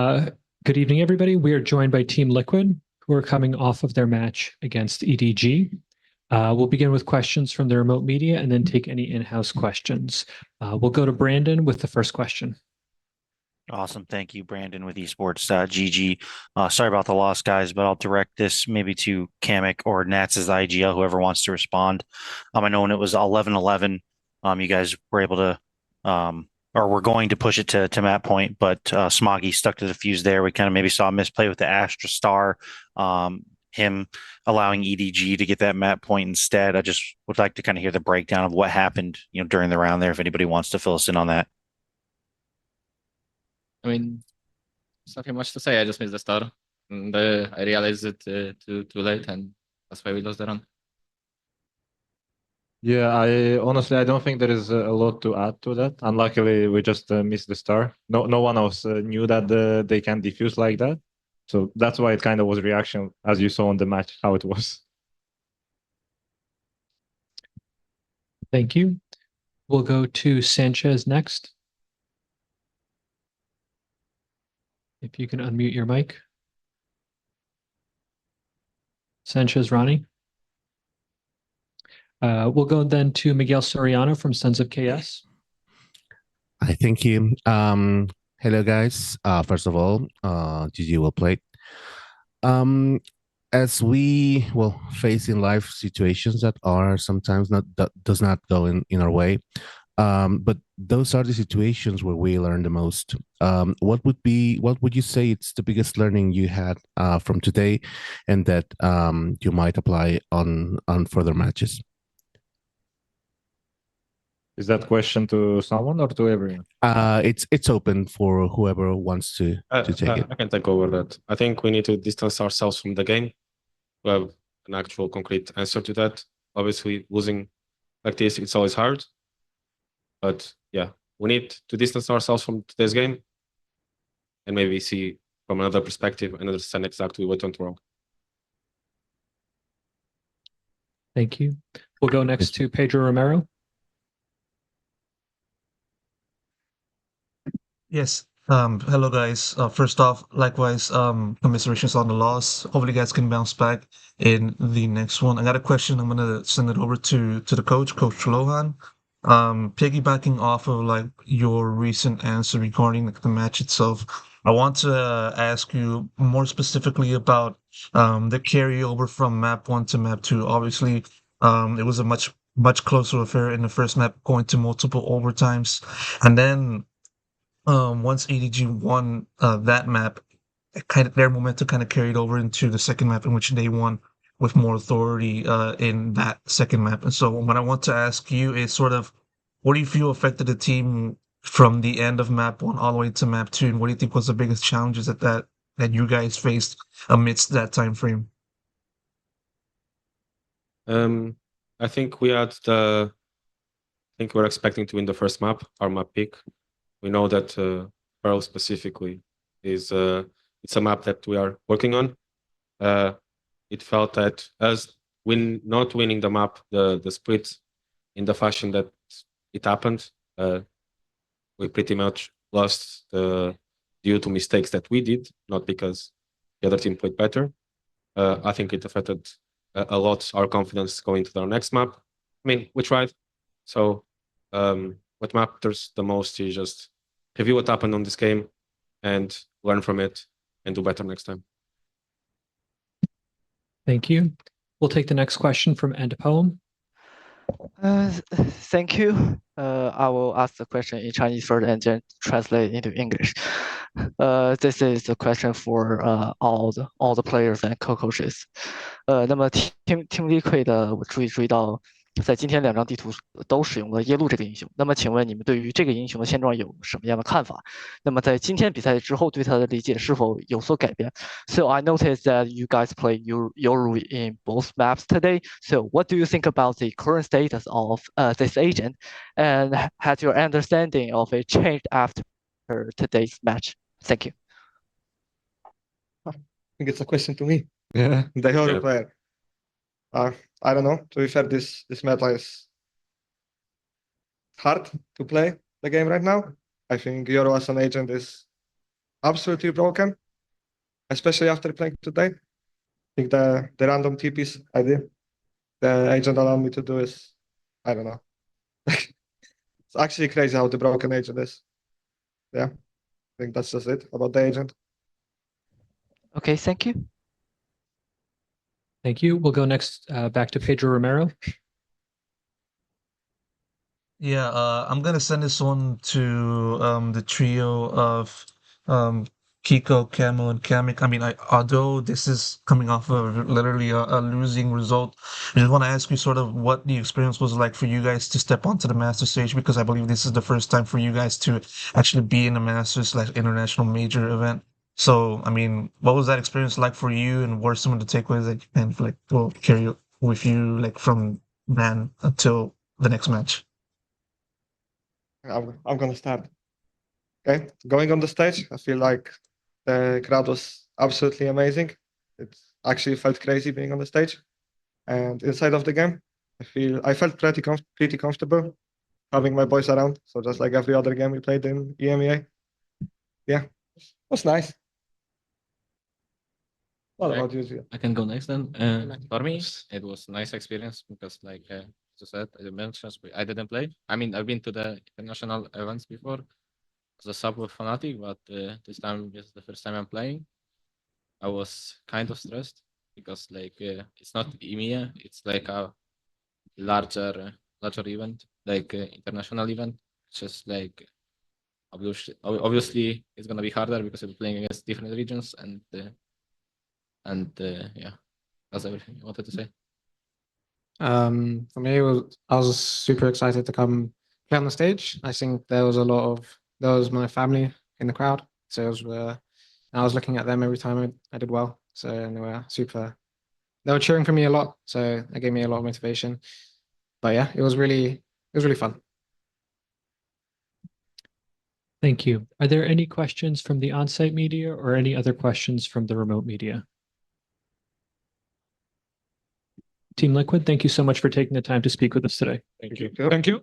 Good evening, everybody. We are joined by Team Liquid, who are coming off of their match against EDG. We'll begin with questions from the remote media and then take any in-house questions. We'll go to Brandon with the first question. Awesome. Thank you, Brandon with esports. GG. Sorry about the loss, guys, but I'll direct this maybe to Kamek or Nats as the IGL, whoever wants to respond. I know when it was 11-11, you guys were able to, or were going to push it to map point, but Smoggy stuck to the fuse there. We kind of maybe saw a misplay with the Astra Star, him allowing EDG to get that map point instead. I just would like to kind of hear the breakdown of what happened, during the round there, if anybody wants to fill us in on that. I mean, there's nothing much to say. I just missed the star, and I realized it too late, and that's why we lost the run. Yeah, I honestly don't think there is a lot to add to that. Unluckily, we just missed the star. No one else knew that they can defuse like that, so that's why it kind of was reaction as you saw on the match how it was. Thank you. We'll go to Sanchez next. If you can unmute your mic. Sanchez Ronnie. We'll go then to Miguel Soriano from Sons of KS. Hi, thank you. Hello, guys. First of all, GG well played. As we face in life situations that are sometimes does not go in our way, but those are the situations where we learn the most. What would you say it's the biggest learning you had from today, and that you might apply on further matches? Is that question to someone or to everyone? It's open for whoever wants to take it. I can take over that. I think we need to distance ourselves from the game to have an actual concrete answer to that. Obviously, losing like this, it's always hard. But yeah, we need to distance ourselves from today's game and maybe see from another perspective and understand exactly what went wrong. Thank you. We'll go next to Pedro Romero. Yes. Hello, guys. First off, likewise, commiserations on the loss. Hopefully, you guys can bounce back in the next one. I got a question. I'm gonna send it over to the coach, Coach Lohan. Piggybacking off of like your recent answer regarding the match itself, I want to ask you more specifically about the carryover from map 1 to map 2. Obviously, it was a much closer affair in the first map, going to multiple overtimes, and then once EDG won that map, their momentum kind of carried over into the second map, in which they won with more authority in that second map. And so what I want to ask you is sort of, what do you feel affected the team from the end of map 1 all the way to map 2, and what do you think was the biggest challenges that you guys faced amidst that time frame? I think we're expecting to win the first map, our map pick. We know that Pearl specifically is it's a map that we are working on. It felt that us not winning the map, the split in the fashion that it happened, we pretty much lost due to mistakes that we did, not because the other team played better. I think it affected a lot our confidence going to our next map. I mean, we tried. So what matters the most is just review what happened on this game and learn from it and do better next time. Thank you. We'll take the next question from End Poem. Thank you. I will ask the question in Chinese first and then translate into English. This is a question for all the players and co-coaches. 那么 Team Liquid 我注意到在今天2张地图都使用了耶路这个英雄，那么请问你们对于这个英雄的现状有什么样的看法？那么在今天比赛之后对他的理解是否有所改变 ？So I noticed that you guys play Yoru in both maps today. So what do you think about the current status of this agent, and has your understanding of it changed after today's match? Thank you. I think it's a question to me. Yeah. The Yoru player. I don't know. To be fair, this meta is hard to play the game right now. I think Yoru as an agent is absolutely broken, especially after playing today. I think the random TPs I did, the agent allowed me to do is, I don't know. It's actually crazy how the broken agent is. Yeah, I think that's just it about the agent. Okay, thank you. Thank you. We'll go next back to Pedro Romero. Yeah, I'm gonna send this one to the trio of Kiko, Camo, and Kamek. I mean, although this is coming off of literally a losing result, I just want to ask you sort of what the experience was like for you guys to step onto the Master stage, because I believe this is the first time for you guys to actually be in a Masters like international major event. So, I mean, what was that experience like for you, and what are some of the takeaways that you can like will carry with you like from then until the next match? I'm gonna start. Okay, going on the stage, I feel like the crowd was absolutely amazing. It actually felt crazy being on the stage, and inside of the game, I felt pretty comfortable having my boys around. So just like every other game we played in EMEA, yeah, it was nice. What about you, Zia? I can go next then. For me, it was a nice experience because, like as you said, as you mentioned, I didn't play. I mean, I've been to the international events before as a sub with Fnatic, but this time is the first time I'm playing. I was kind of stressed because, like, it's not EMEA, it's like a larger event, like international event. It's just like obviously it's gonna be harder because we're playing against different regions and yeah, that's everything I wanted to say. For me, I was super excited to come play on the stage. I think there was my family in the crowd, so I was looking at them every time I did well. So they were they were cheering for me a lot, so that gave me a lot of motivation. But yeah, it was really fun. Thank you. Are there any questions from the on-site media or any other questions from the remote media? Team Liquid, thank you so much for taking the time to speak with us today. Thank you. Thank you.